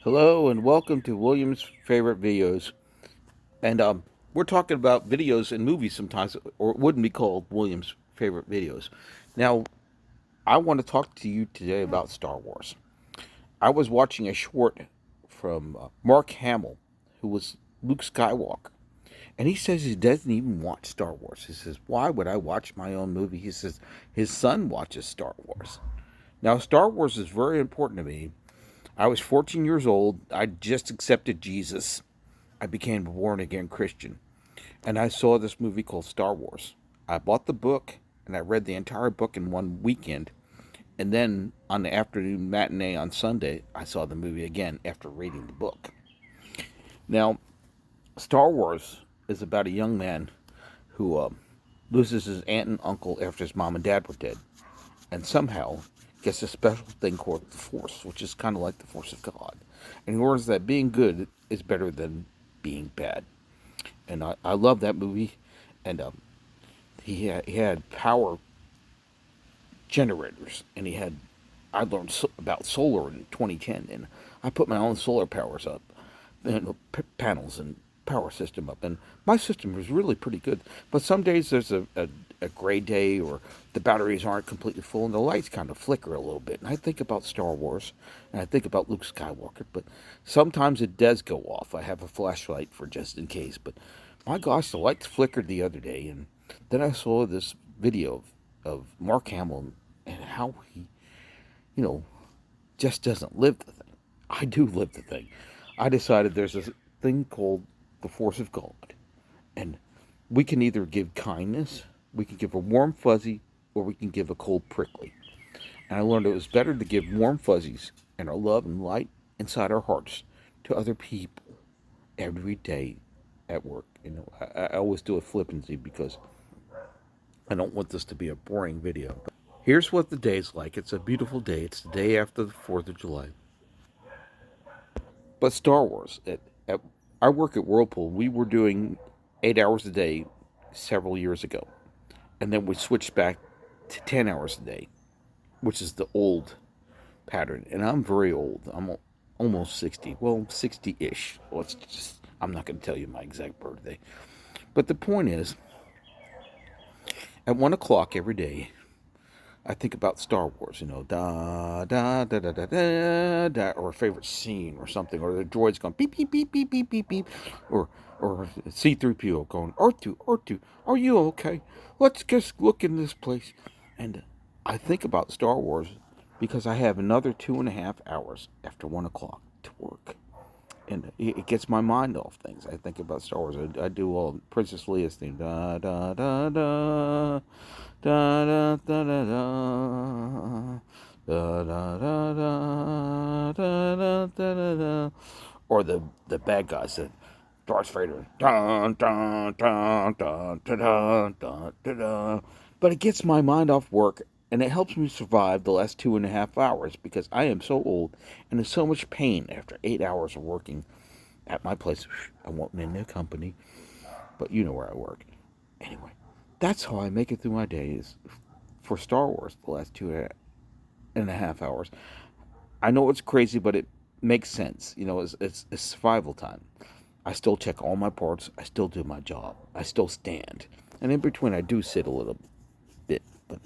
Hello and welcome to William's Favorite Videos. And we're talking about videos and movies sometimes, or it wouldn't be called William's Favorite Videos. Now, I want to talk to you today about Star Wars. I was watching a short from Mark Hamill, who was Luke Skywalker. And he says he doesn't even watch Star Wars. He says, "Why would I watch my own movie?" He says his son watches Star Wars. Now, Star Wars is very important to me. I was 14 years old. I just accepted Jesus. I became a born again Christian. And I saw this movie called Star Wars. I bought the book and I read the entire book in one weekend. And then on the afternoon matinee on Sunday, I saw the movie again after reading the book. Now, Star Wars is about a young man who loses his aunt and uncle after his mom and dad were dead. And somehow gets a special thing called the Force, which is kind of like the Force of God. And he learns that being good is better than being bad. And I love that movie. And he had power generators, and he had I learned about solar in 2010, and I put my own solar powers up, and panels and power system up, and my system was really pretty good. But some days there's a gray day, or the batteries aren't completely full, and the lights kind of flicker a little bit. And I think about Star Wars, and I think about Luke Skywalker, but sometimes it does go off. I have a flashlight for just in case, but my gosh, the lights flickered the other day, and then I saw this video of Mark Hamill and how he, you know, just doesn't live the thing. I do live the thing. I decided there's a thing called the force of God. And we can either give kindness, we can give a warm fuzzy, or we can give a cold prickly. And I learned it was better to give warm fuzzies and our love and light inside our hearts to other people every day at work. I always do a flippancy because I don't want this to be a boring video. Here's what the day's like. It's a beautiful day. It's the day after the 4th of July. But Star Wars, at I work at Whirlpool. We were doing 8 hours a day several years ago. And then we switched back to 10 hours a day, which is the old pattern. And I'm very old. I'm almost 60. Well, 60 ish. I'm not going to tell you my exact birthday. But the point is, at 1 o'clock every day, I think about Star Wars, da da da da da da, da or a favorite scene or something, or the droids going beep beep beep beep beep beep beep, or C-3PO going R2 R2, are you okay? Let's just look in this place, and I think about Star Wars because I have another 2.5 hours after 1 o'clock to work. And it gets my mind off things. I think about Star Wars. I do all Princess Leia's theme. Da da da da da da da da da. Da, da, da, da, da, da, da, da. Or the bad guys that Darth Vader. Dun, dun, dun, dun, dun, dun, dun, dun, dun. But it gets my mind off work, and it helps me survive the last 2.5 hours because I am so old and in so much pain after 8 hours of working at my place. I won't name their company, but you know where I work. Anyway, that's how I make it through my days for Star Wars the last 2.5 hours. I know it's crazy, but it makes sense. It's survival time. I still check all my parts. I still do my job. I still stand. And in between, I do sit a little bit. But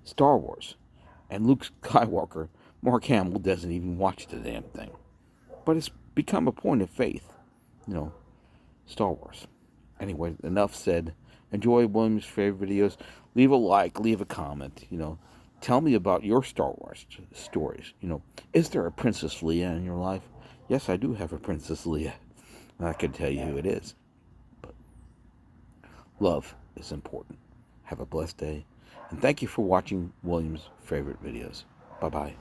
Star Wars and Luke Skywalker, Mark Hamill doesn't even watch the damn thing. But it's become a point of faith, you know, Star Wars. Anyway, enough said. Enjoy William's favorite videos. Leave a like, leave a comment, Tell me about your Star Wars stories. Is there a Princess Leia in your life? Yes, I do have a Princess Leia. I can tell you who it is. But love is important. Have a blessed day. And thank you for watching William's favorite videos. Bye bye.